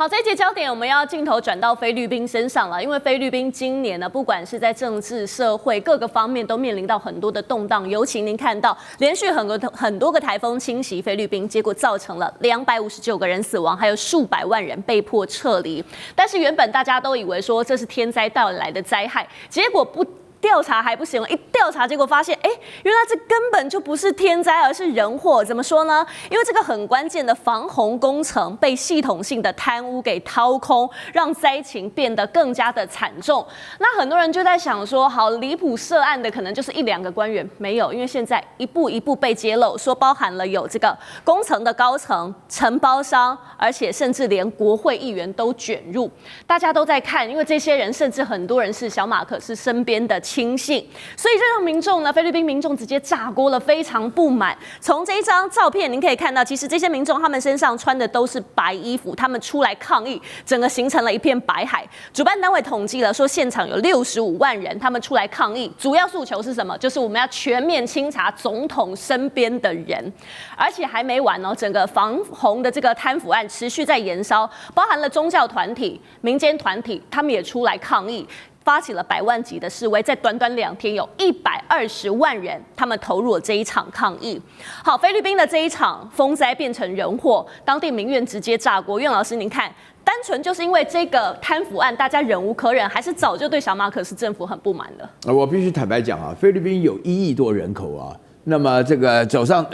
好，这一节焦点我们要镜头转到菲律宾身上了，因为菲律宾今年呢，不管是在政治、社会各个方面都面临到很多的动荡，尤其您看到连续很多个台风侵袭菲律宾，结果造成了259个人死亡，还有数百万人被迫撤离。但是原本大家都以为说这是天灾带来的灾害，结果不调查还不行，一调查结果发现，原来这根本就不是天灾，而是人祸。怎么说呢？因为这个很关键的防洪工程被系统性的贪污给掏空，让灾情变得更加的惨重。那很多人就在想说，好，离谱涉案的可能就是1-2个官员，没有，因为现在一步一步被揭露，说包含了有这个工程的高层、承包商，而且甚至连国会议员都卷入。大家都在看，因为这些人甚至很多人是小马可仕身边的亲信，所以这让民众呢，菲律宾民众直接炸锅了，非常不满。从这一张照片您可以看到，其实这些民众他们身上穿的都是白衣服，他们出来抗议，整个形成了一片白海。主办单位统计了，说现场有65万人，他们出来抗议，主要诉求是什么？就是我们要全面清查总统身边的人，而且还没完哦，整个防洪的这个贪腐案持续在延烧，包含了宗教团体、民间团体，他们也出来抗议。发起了100万级的示威，在短短2天有120万人，他们投入了这一场抗议。好，菲律宾的这一场风灾变成人祸，当地民怨直接炸锅。苑老师，您看，单纯就是因为这个贪腐案，大家忍无可忍，还是早就对小马可仕政府很不满了？我必须坦白讲啊，菲律宾有1亿多人口啊。那么这个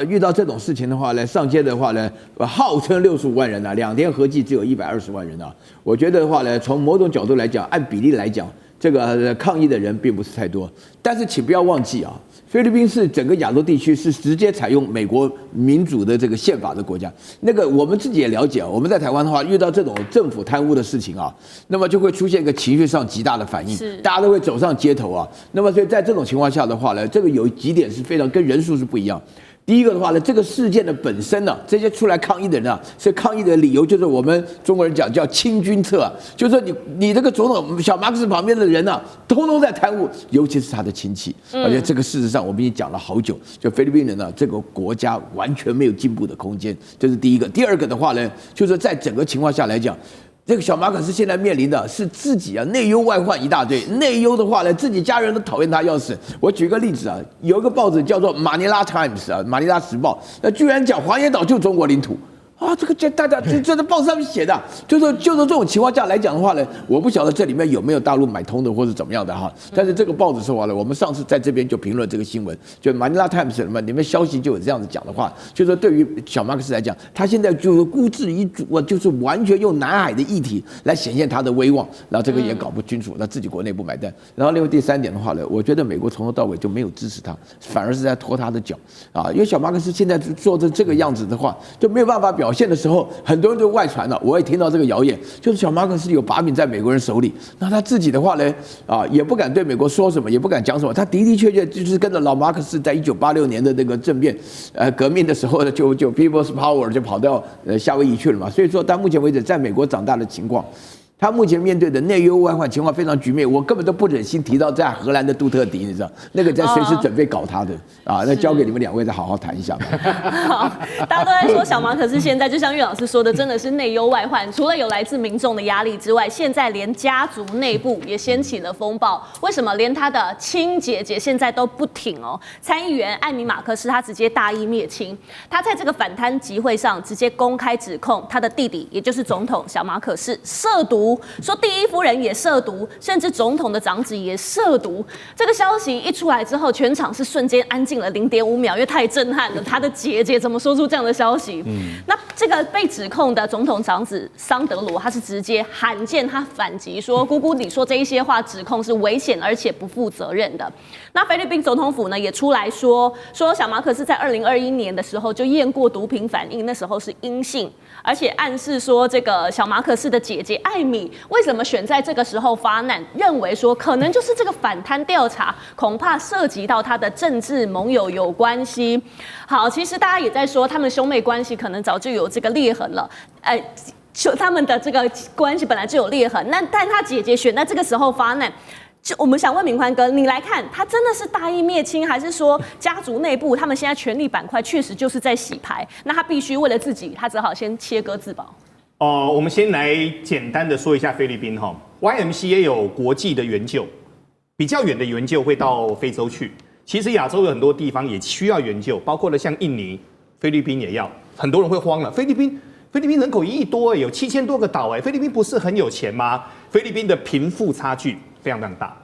遇到这种事情的话呢，上街的话呢，号称65万人啊，2天合计只有120万人啊。我觉得的话呢，从某种角度来讲，按比例来讲，这个抗议的人并不是太多。但是请不要忘记啊，菲律宾是整个亚洲地区是直接采用美国民主的这个宪法的国家。那个我们自己也了解啊，我们在台湾的话，遇到这种政府贪污的事情啊，那么就会出现一个情绪上极大的反应，大家都会走上街头啊。那么所以在这种情况下的话呢，这个有几点是非常跟人数是不一样。第一个的话呢，这个事件的本身呢，这些出来抗议的人啊，是抗议的理由就是我们中国人讲叫清君侧啊，就是说你这个总统小马可仕旁边的人啊，通通在贪污，尤其是他的亲戚，而且这个事实上我们已经讲了好久，就菲律宾人呢，这个国家完全没有进步的空间，这是第一个。第二个的话呢，就是在整个情况下来讲。这个小马可仕现在面临的是自己啊内忧外患一大堆，内忧的话呢，自己家人都讨厌他要死。我举个例子啊，有一个报纸叫做《马尼拉 Times》啊，《马尼拉时报》，那居然讲黄岩岛就中国领土。啊，这个大家这在报上面写的，就是这种情况下来讲的话呢，我不晓得这里面有没有大陆买通的或者怎么样的哈。但是这个报纸说完了，我们上次在这边就评论这个新闻，就《马尼拉 Times》里面消息就有这样子讲的话，就是说对于小马可仕来讲，他现在就是孤注一掷啊，就是完全用南海的议题来显现他的威望，然后这个也搞不清楚，那自己国内不买单。然后另外第3点的话呢，我觉得美国从头到尾就没有支持他，反而是在拖他的脚啊，因为小马可仕现在做成这个样子的话，就没有办法表现的时候，很多人就外传了，我也听到这个谣言，就是小马可仕有把柄在美国人手里，那他自己的话呢，也不敢对美国说什么，也不敢讲什么，他的确就是跟着老马可仕在1986年的那个政变，革命的时候呢，就 People's Power 就跑到夏威夷去了嘛，所以说到目前为止，在美国长大的情况。他目前面对的内忧外患情况非常局面，我根本都不忍心提到在荷兰的杜特迪，你知道，那个在随时准备搞他的啊，那交给你们2位再好好谈一下。好，大家都在说小马可仕现在就像岳老师说的，真的是内忧外患，除了有来自民众的压力之外，现在连家族内部也掀起了风暴。为什么？连他的亲姐姐现在都不挺哦。参议员艾米马克斯他直接大义灭亲，他在这个反贪集会上直接公开指控他的弟弟，也就是总统小马可仕涉毒。说第一夫人也涉毒，甚至总统的长子也涉毒。这个消息一出来之后，全场是瞬间安静了0.5秒，因为太震撼了。他的姐姐怎么说出这样的消息？那这个被指控的总统长子桑德罗，他是直接罕见他反击说：“姑姑，你说这一些话指控是危险而且不负责任的。”那菲律宾总统府呢也出来说小马可仕在2021年的时候就验过毒品反应，那时候是阴性。而且暗示说，这个小马可仕的姐姐艾米为什么选在这个时候发难？认为说可能就是这个反贪调查，恐怕涉及到他的政治盟友有关系。好，其实大家也在说，他们兄妹关系可能早就有这个裂痕了。他们的这个关系本来就有裂痕，但他姐姐选在这个时候发难。就我们想问明宽哥，你来看，他真的是大义灭亲，还是说家族内部他们现在权力板块确实就是在洗牌？那他必须为了自己，他只好先切割自保。我们先来简单的说一下菲律宾哈。YMCA 有国际的援救，比较远的援救会到非洲去。其实亚洲有很多地方也需要援救，包括了像印尼、菲律宾也要。很多人会慌了，菲律宾人口1亿多，有7000多个岛，菲律宾不是很有钱吗？菲律宾的贫富差距非常非常大。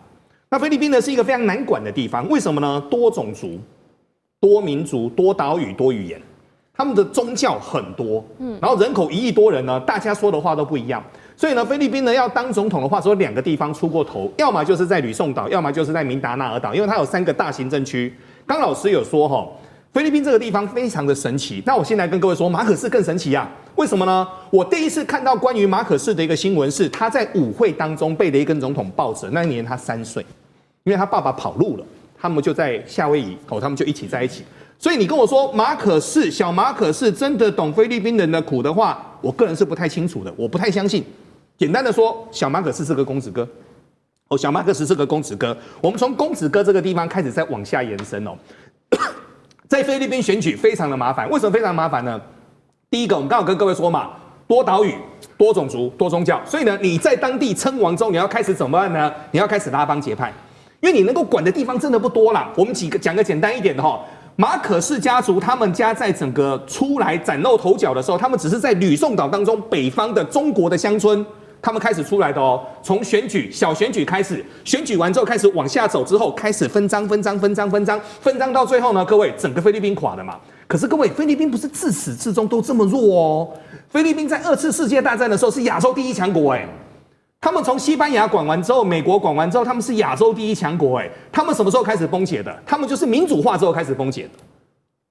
那菲律宾呢是一个非常难管的地方，为什么呢？多种族、多民族、多岛屿、多语言，他们的宗教很多，然后人口1亿多人呢，大家说的话都不一样。所以呢，菲律宾呢要当总统的话，只有2个地方出过头，要么就是在吕宋岛，要么就是在明达纳尔岛，因为它有3个大行政区。刚老师有说哈，菲律宾这个地方非常的神奇。那我现在跟各位说，马可仕更神奇啊！为什么呢？我第一次看到关于马可仕的一个新闻是，他在舞会当中被雷根总统抱着，那一年他3岁，因为他爸爸跑路了，他们就在夏威夷，他们就一起在一起。所以你跟我说小马可仕真的懂菲律宾人的苦的话，我个人是不太清楚的，我不太相信。简单的说，小马可仕是个公子哥。小马可仕是个公子哥。我们从公子哥这个地方开始再往下延伸哦。在菲律宾选举非常的麻烦，为什么非常麻烦呢？第一个，我们刚好跟各位说嘛，多岛屿、多种族、多宗教，所以呢，你在当地称王之后，你要开始怎么办呢？你要开始拉帮结派，因为你能够管的地方真的不多啦。我们讲个简单一点的哈。马可仕家族他们家在整个出来崭露头角的时候，他们只是在吕宋岛当中北方的中国的乡村，他们开始出来的哦。从小选举开始，选举完之后开始往下走之后，开始分赃到最后呢，各位整个菲律宾垮了嘛。可是各位，菲律宾不是自始至终都这么弱哦。菲律宾在2次世界大战的时候是亚洲第1强国他们从西班牙管完之后，美国管完之后，他们是亚洲第1强国他们什么时候开始崩解的？他们就是民主化之后开始崩解的。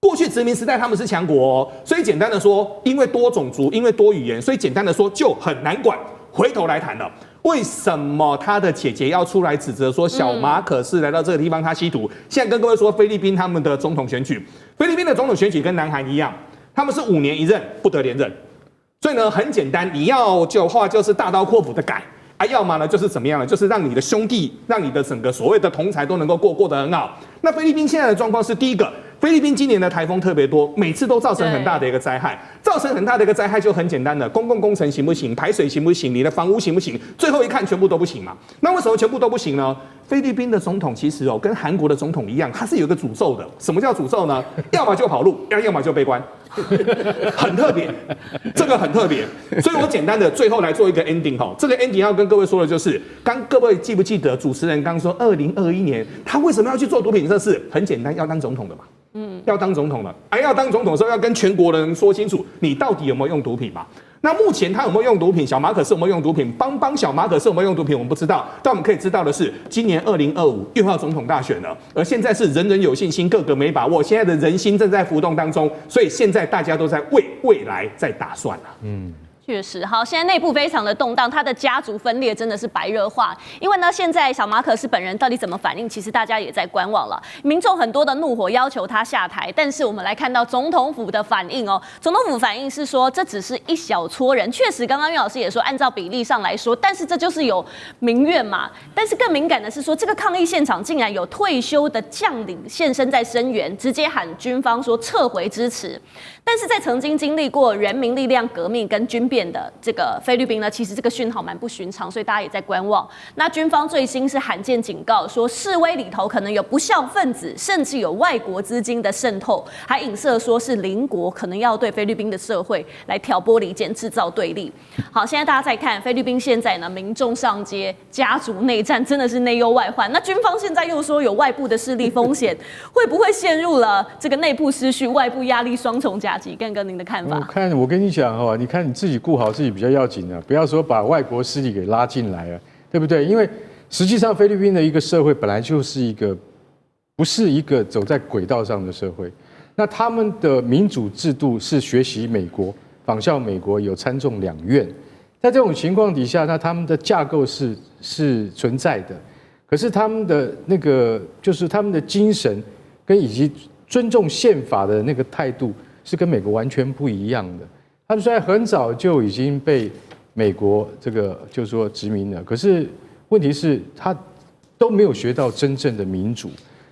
过去殖民时代他们是强国所以简单的说，因为多种族，因为多语言，所以简单的说就很难管。回头来谈了，为什么他的姐姐要出来指责说小马可仕来到这个地方他吸毒？现在跟各位说，菲律宾他们的总统选举，菲律宾的总统选举跟南韩一样，他们是5年1任，不得连任。所以呢，很简单，你要的话就是大刀阔斧的改。要么呢，就是怎么样呢？就是让你的兄弟，让你的整个所谓的同才都能够过得很好。那菲律宾现在的状况是，第一个，菲律宾今年的台风特别多，每次都造成很大的一个灾害。造成很大的一个灾害就很简单的，公共工程行不行？排水行不行？你的房屋行不行？最后一看，全部都不行嘛。那为什么全部都不行呢？菲律宾的总统其实跟韩国的总统一样，他是有一个诅咒的。什么叫诅咒呢？要么就跑路，要么就被关。很特别，这个很特别，所以我简单的最后来做一个 ending 这个 ending 要跟各位说的就是，各位记不记得主持人刚说2021年他为什么要去做毒品测试？很简单，要当总统的嘛，要当总统的，要当总统的时候要跟全国的人说清楚，你到底有没有用毒品嘛？那目前他有没有用毒品？小马可仕有没有用毒品？帮小马可仕有没有用毒品？我们不知道，但我们可以知道的是，今年2025又要总统大选了，而现在是人人有信心，个个没把握。现在的人心正在浮动当中，所以现在大家都在为未来在打算了。确实，好，现在内部非常的动荡，他的家族分裂真的是白热化。因为呢，现在小马可仕本人到底怎么反应，其实大家也在观望了。民众很多的怒火要求他下台，但是我们来看到总统府的反应哦。总统府反应是说，这只是一小撮人。确实，刚刚岳老师也说，按照比例上来说，但是这就是有民怨嘛。但是更敏感的是说，这个抗议现场竟然有退休的将领现身在声援，直接喊军方说撤回支持。但是在曾经经历过人民力量革命跟军变的这个菲律宾呢，其实这个讯号蛮不寻常，所以大家也在观望。那军方最新是罕见警告说，示威里头可能有不肖分子，甚至有外国资金的渗透，还影射说是邻国可能要对菲律宾的社会来挑拨离间，制造对立。好，现在大家在看菲律宾现在呢，民众上街，家族内战真的是内忧外患。那军方现在又说有外部的势力风险，会不会陷入了这个内部失序、外部压力双重夹击？更您的看法？我跟你讲哈，你看你自己顾好自己比较要紧啊，不要说把外国势力给拉进来啊，对不对？因为实际上菲律宾的一个社会本来就是不是一个走在轨道上的社会。那他们的民主制度是学习美国，仿效美国有参众两院。在这种情况底下，那他们的架构是存在的，可是他们的那个就是他们的精神跟以及尊重宪法的那个态度是跟美国完全不一样的。他们虽然很早就已经被美国这个就是说殖民了，可是问题是他都没有学到真正的民主。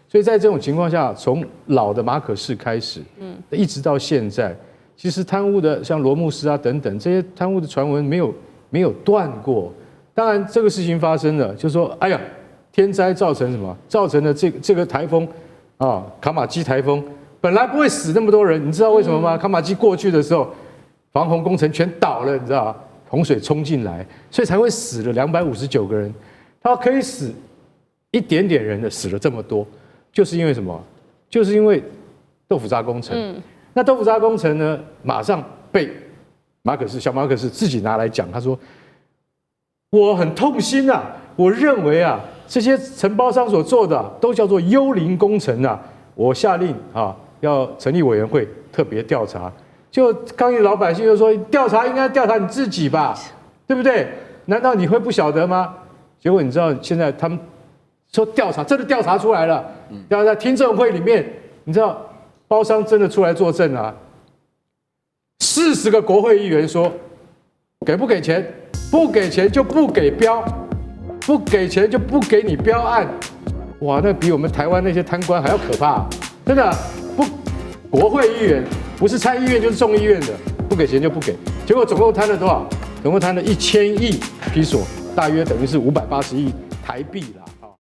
所以在这种情况下，从老的马可仕开始，一直到现在，其实贪污的像罗牧师啊等等这些贪污的传闻没有断过。当然这个事情发生了，就说哎呀，天灾造成什么？造成了这个台风啊，卡马基台风本来不会死那么多人，你知道为什么吗？卡马基过去的时候，防洪工程全倒了，你知道吗？洪水冲进来，所以才会死了259个人。他可以死一点点人的，死了这么多，就是因为什么？就是因为豆腐渣工程。那豆腐渣工程呢，马上被小马可斯自己拿来讲，他说：“我很痛心啊，我认为啊，这些承包商所做的都叫做幽灵工程啊，我下令啊，要成立委员会特别调查。”就抗议的老百姓就说：“调查应该调查你自己吧，对不对？难道你会不晓得吗？”结果你知道现在他们说调查，真的调查出来了。要在听证会里面，你知道包商真的出来作证啊，40个国会议员说，给不给钱？不给钱就不给标，不给钱就不给你标案。哇，那比我们台湾那些贪官还要可怕，真的不。国会议员不是参议院就是众议院的，不给钱就不给。结果总共贪了多少？总共贪了1000亿披索，大约等于是580亿台币啦。